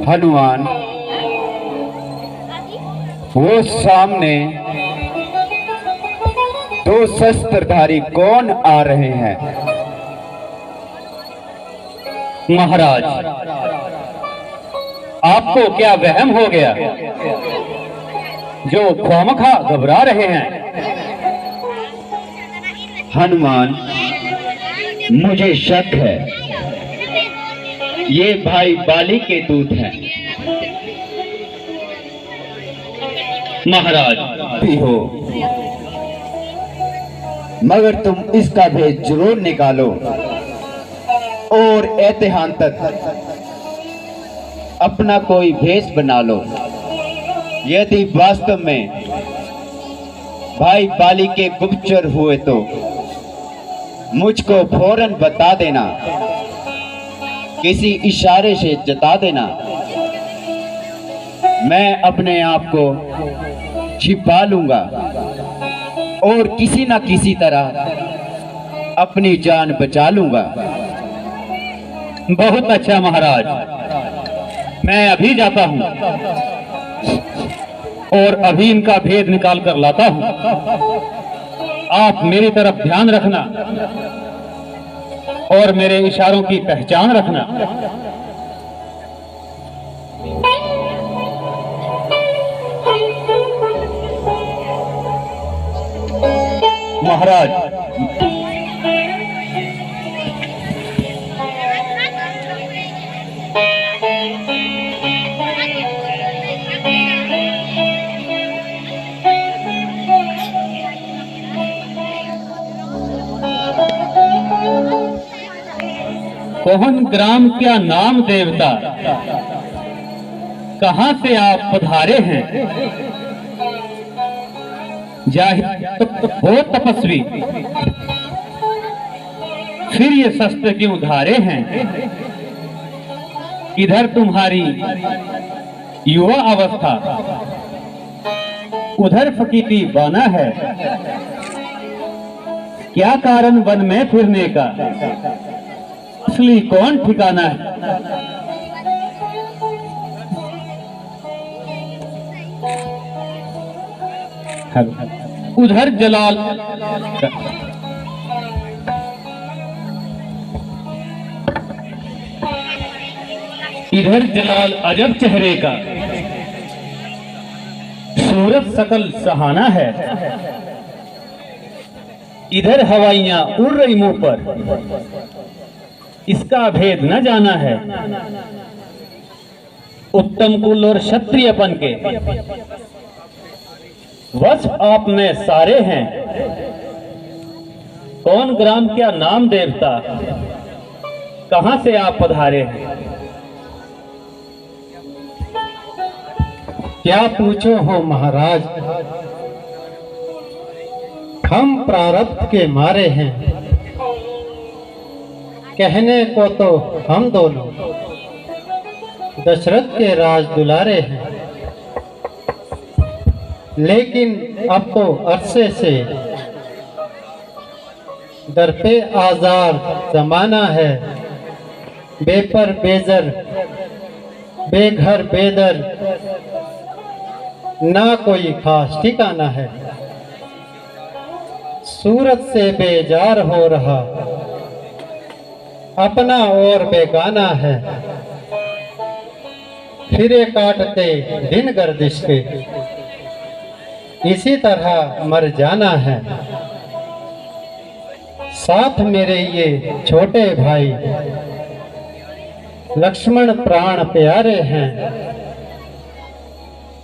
हनुमान, वो सामने दो शस्त्रधारी कौन आ रहे हैं? महाराज, आपको क्या वहम हो गया जो ख्वामखा घबरा रहे हैं? हनुमान, मुझे शक है ये भाई बाली के दूत हैं। महाराज भी हो, मगर तुम इसका भेद जरूर निकालो और एहतिहान तक अपना कोई भेष बना लो। यदि वास्तव में भाई बाली के गुप्तचर हुए तो मुझको फौरन बता देना, किसी इशारे से जता देना। मैं अपने आप को छिपा लूंगा और किसी न किसी तरह अपनी जान बचा लूंगा। बहुत अच्छा महाराज, मैं अभी जाता हूं और अभी इनका भेद निकाल कर लाता हूं। आप मेरी तरफ ध्यान रखना और मेरे इशारों की पहचान रखना। महाराज, कोहन ग्राम क्या नाम देवता, कहां से आप पधारे हैं? जाहिर हो तपस्वी, फिर ये शस्त्र क्यों धारे हैं? इधर तुम्हारी युवा अवस्था, उधर फकीती बाना है। क्या कारण वन में फिरने का? असली कौन ठिकाना है? उधर जलाल, इधर जलाल अजब चेहरे का, सूरत सकल सहाना है। इधर हवाइयां उड़ रही मुंह पर, इसका भेद न जाना है। उत्तम कुल और क्षत्रियपन के वश आप में सारे हैं। कौन ग्राम क्या नाम देवता, कहां से आप पधारे हैं? क्या पूछो हो महाराज, हम प्रारब्ध के मारे हैं। कहने को तो हम दोनों दशरथ के राज दुलारे हैं, लेकिन अब तो अरसे से दर पे आजार जमाना है। बेपर बेजर, बेघर बेदर, ना कोई खास ठिकाना है। सूरत से बेजार हो रहा, अपना और बेगाना है। फिरे काटते दिन गर्दिश के, इसी तरह मर जाना है। साथ मेरे ये छोटे भाई लक्ष्मण प्राण प्यारे हैं।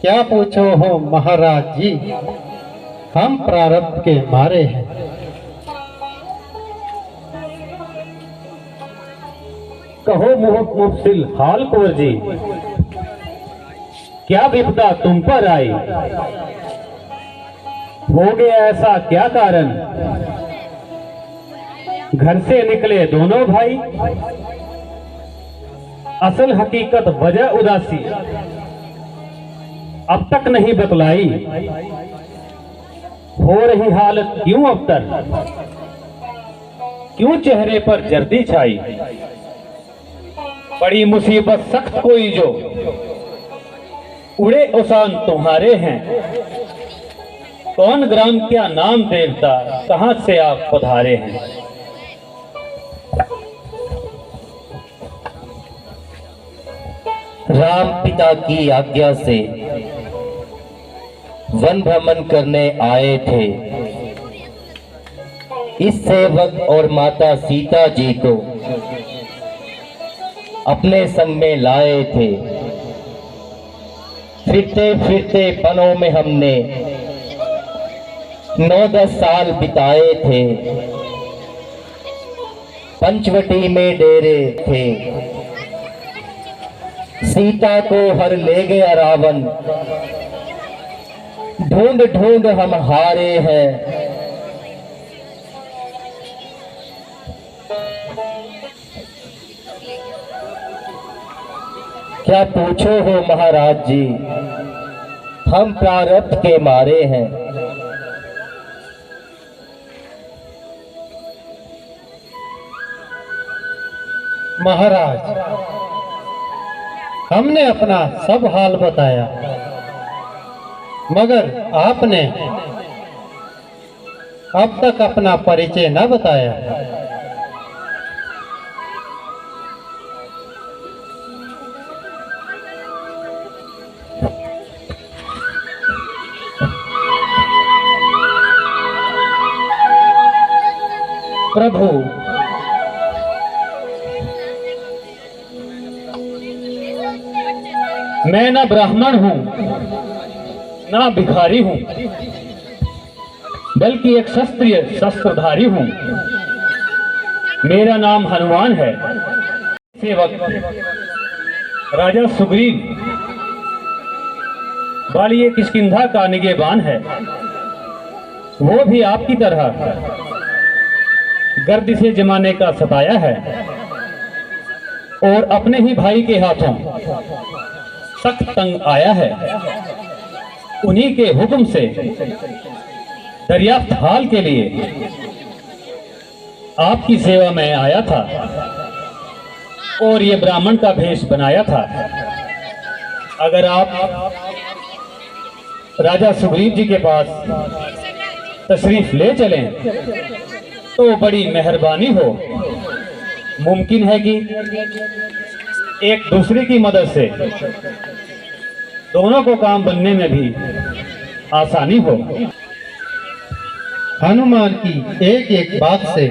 क्या पूछो हो महाराज जी, हम प्रारब्ध के मारे हैं। कहो मुफसिल हाल कुंवर जी, क्या विपदा तुम पर आई? हो गया ऐसा क्या कारण? घर से निकले दोनों भाई, असल हकीकत वजह उदासी अब तक नहीं बतलाई। हो रही हालत क्यों अबतर, क्यों चेहरे पर जर्दी छाई? बड़ी मुसीबत सख्त कोई जो उड़े उसान तुम्हारे हैं। कौन ग्राम क्या नाम देवता, कहां से आप पधारे हैं। राम पिता की आज्ञा से वन भ्रमण करने आए थे। इस सेवक और माता सीता जी को अपने संग में लाए थे। फिरते फिरते वनों में हमने 9-10 साल बिताए थे। पंचवटी में डेरे थे। सीता को हर ले गया रावण, ढूंढ ढूंढ हम हारे हैं। क्या पूछो हो महाराज जी, हम प्रारब्ध के मारे हैं। महाराज, हमने अपना सब हाल बताया, मगर आपने अब तक अपना परिचय न बताया। प्रभु, मैं ना ब्राह्मण हूं ना भिखारी हूं, बल्कि एक क्षत्रिय शस्त्रधारी हूं। मेरा नाम हनुमान है। सेवक राजा सुग्रीव वाली किष्किंधा का निगहबान है। वो भी आपकी तरह गर्दिशे जमाने का सताया है और अपने ही भाई के हाथों सख्त तंग आया है। उन्हीं के हुक्म से दरियाफ्त हाल के लिए आपकी सेवा में आया था और ये ब्राह्मण का भेष बनाया था। अगर आप राजा सुग्रीव जी के पास तशरीफ ले चलें तो बड़ी मेहरबानी हो। मुमकिन है कि एक दूसरे की मदद से दोनों को काम बनने में भी आसानी हो। हनुमान की एक एक बात से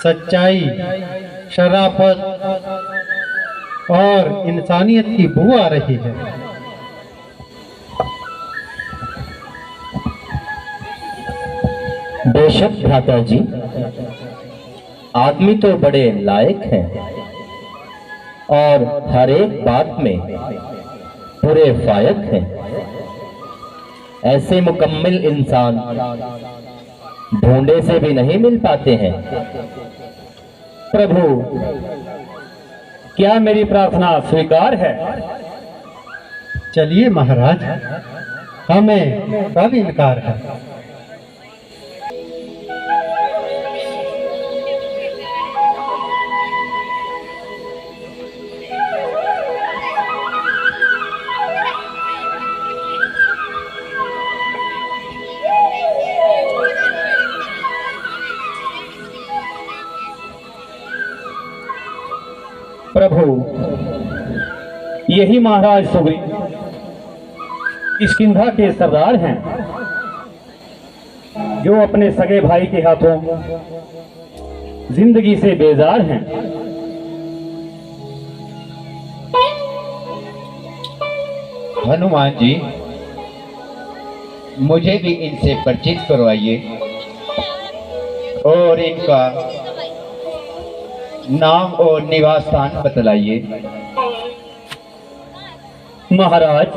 सच्चाई, शराफत और इंसानियत की बू आ रही है। बेशक भ्राता जी, आदमी तो बड़े लायक हैं और हर एक बात में पूरे फायक हैं। ऐसे मुकम्मल इंसान ढूंढे से भी नहीं मिल पाते हैं। प्रभु, क्या मेरी प्रार्थना स्वीकार है। चलिए महाराज, हमें कब इनकार है। प्रभु, यही महाराज सुग्रीव किष्किंधा के सरदार हैं, जो अपने सगे भाई के हाथों जिंदगी से बेजार हैं। हनुमान जी, मुझे भी इनसे परिचित करवाइए और इनका नाम और निवास स्थान बतलाइए। महाराज,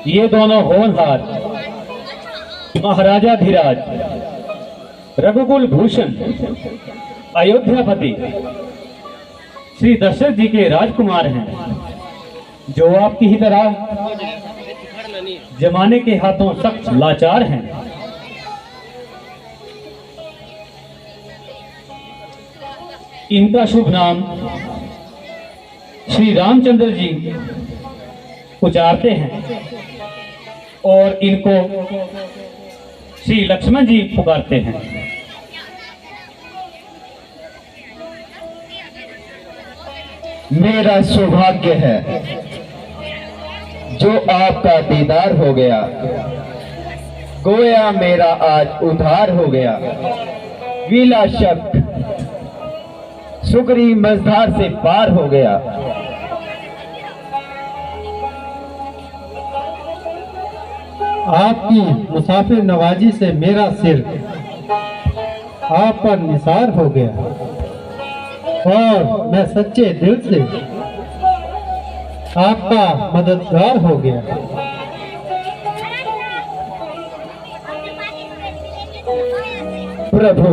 ये दोनों होनहार महाराजा धीराज, रघुकुल भूषण, अयोध्यापति श्री दशरथ जी के राजकुमार हैं, जो आपकी ही तरह जमाने के हाथों सख्त लाचार हैं। इनका शुभ नाम श्री रामचंद्र जी उचारते हैं और इनको श्री लक्ष्मण जी पुकारते हैं। मेरा सौभाग्य है जो आपका दीदार हो गया, गोया मेरा आज उद्धार हो गया। विला शक सुगरी मझधार से पार हो गया। आपकी मुसाफिर नवाजी से मेरा सिर आप पर निसार हो गया और मैं सच्चे दिल से आपका मददगार हो गया। प्रभु,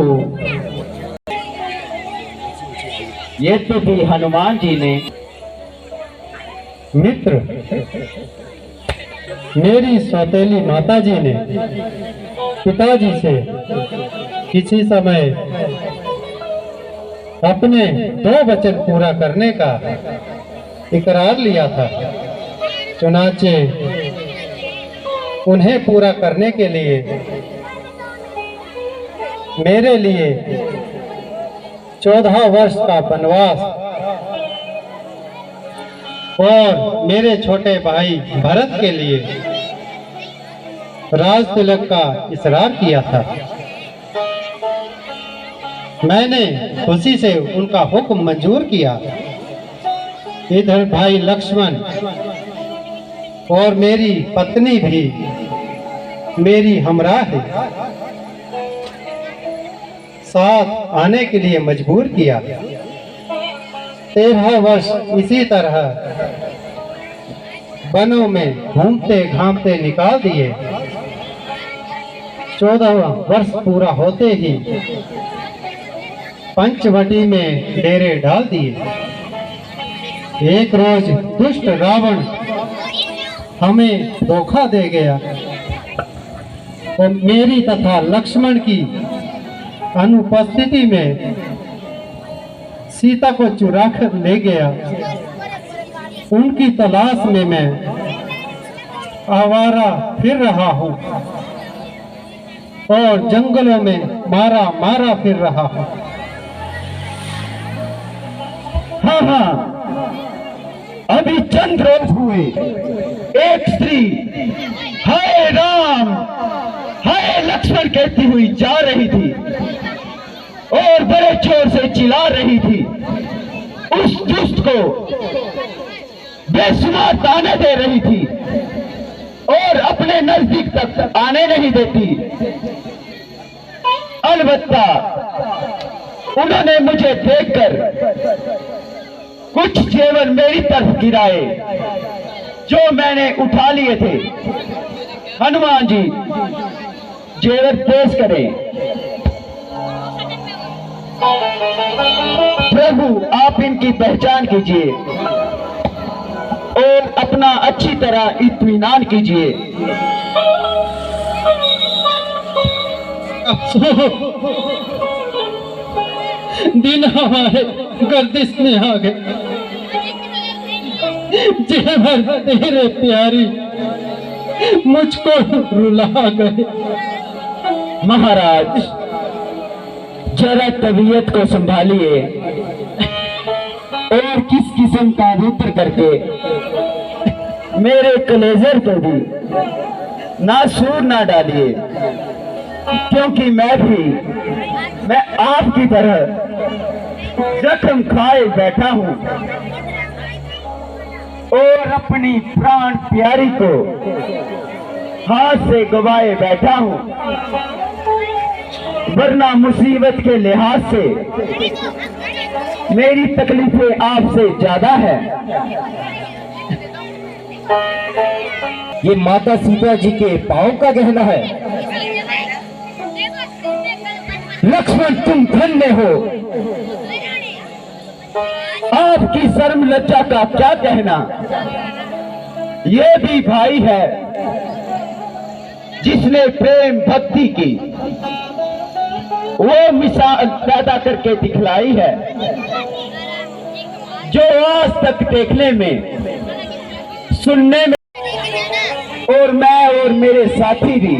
ये तो भी हनुमान जी ने। मित्र, मेरी सौतेली माता जी ने पिताजी से किसी समय अपने 2 वचन पूरा करने का इकरार लिया था। चुनाचे उन्हें पूरा करने के लिए मेरे लिए 14 वर्ष का वनवास और मेरे छोटे भाई भरत के लिए राज तिलक का इसरार किया था। मैंने खुशी से उनका हुक्म मंजूर किया। इधर भाई लक्ष्मण और मेरी पत्नी भी मेरी हमराह है, साथ आने के लिए मजबूर किया। 13 वर्ष इसी तरह वनों में घूमते घामते निकाल दिए। 14वां वर्ष पूरा होते ही पंचवटी में डेरे डाल दिए। एक रोज दुष्ट रावण हमें धोखा दे गया और मेरी तथा लक्ष्मण की अनुपस्थिति में सीता को चुरा कर ले गया। उनकी तलाश में मैं आवारा फिर रहा हूँ और जंगलों में मारा मारा फिर रहा हूँ। हाँ हाँ, अभी चंद रोज हुए एक स्त्री हाय राम हाय लक्ष्मण कहती हुई जा रही थी और बड़े जोर से चिल्ला रही थी। उस दुष्ट को बेशुमार ताने दे रही थी और अपने नजदीक तक आने नहीं देती। अलबत्ता उन्होंने मुझे देखकर कुछ जेवर मेरी तरफ गिराए जो मैंने उठा लिए थे। हनुमान जी जेवर पेश करें। प्रभु, आप इनकी पहचान कीजिए और अपना अच्छी तरह इत्मीनान कीजिए। दिन हमारे गर्दिश में आ गए। जेवर तेरे प्यारी मुझको रुला गए। महाराज, जरा तबीयत को संभालिए और किस किस्म का रुद्र करके मेरे कलेजर को भी नासूर ना डालिए, क्योंकि मैं आपकी तरह जख्म खाए बैठा हूं और अपनी प्राण प्यारी को हाथ से गवाए बैठा हूं, वरना मुसीबत के लिहाज से मेरी तकलीफें आपसे ज्यादा है। ये माता सीता जी के पांव का गहना है। लक्ष्मण, तुम धन्य हो। आपकी शर्म लज्जा का क्या कहना। ये भी भाई है जिसने प्रेम भक्ति की वो मिसाल पैदा करके दिखलाई है जो आज तक देखने में, सुनने में और मैं और मेरे साथी भी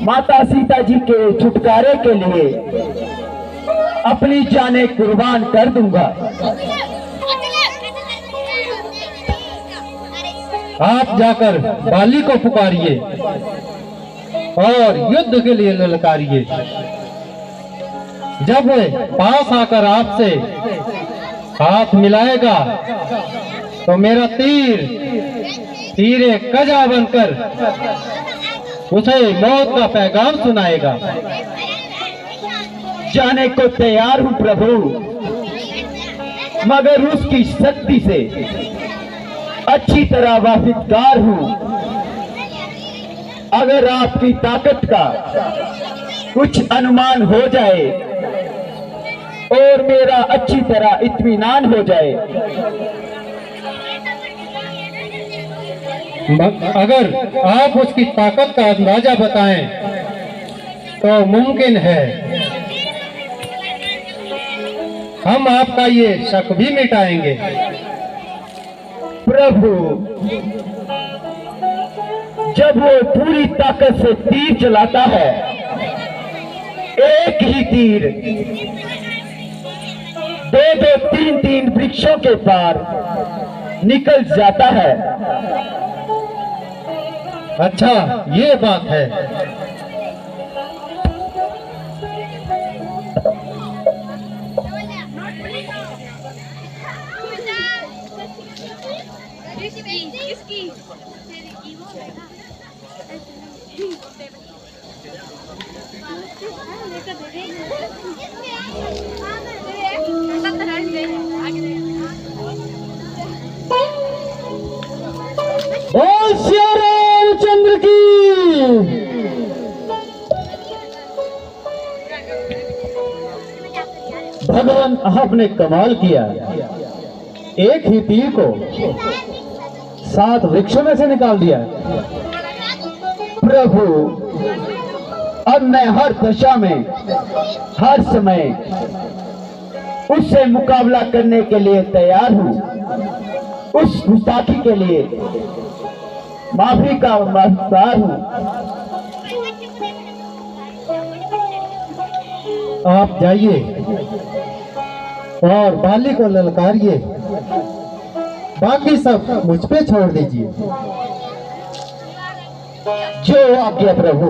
माता सीता जी के छुटकारे के लिए अपनी जानें कुर्बान कर दूंगा। आप जाकर बाली को पुकारिए और युद्ध के लिए ललकारिए। जब वह पास आकर आपसे हाथ मिलाएगा तो मेरा तीर कजा बनकर उसे मौत का पैगाम सुनाएगा। जाने को तैयार हूं प्रभु, मगर उसकी शक्ति से अच्छी तरह वाकिफगार हूं। अगर आपकी ताकत का कुछ अनुमान हो जाए और मेरा अच्छी तरह इत्मीनान हो जाए, अगर आप उसकी ताकत का अंदाजा बताएं तो मुमकिन है हम आपका ये शक भी मिटाएंगे। प्रभु, जब वो पूरी ताकत से तीर चलाता है, एक ही तीर दो तीन वृक्षों के पार निकल जाता है। अच्छा, ये बात है। बोल श्री रामचंद्र की। भगवान, आपने कमाल किया। एक ही तीर को 7 वृक्षों में से निकाल दिया। प्रभु, अब मैं हर दशा में, हर समय उससे मुकाबला करने के लिए तैयार हूं। उस गुस्ताखी के लिए माफी का माफदार हूं। आप जाइए और बाली को ललकारिए, बाकी सब मुझ पे छोड़ दीजिए। जो आज्ञा प्रभु।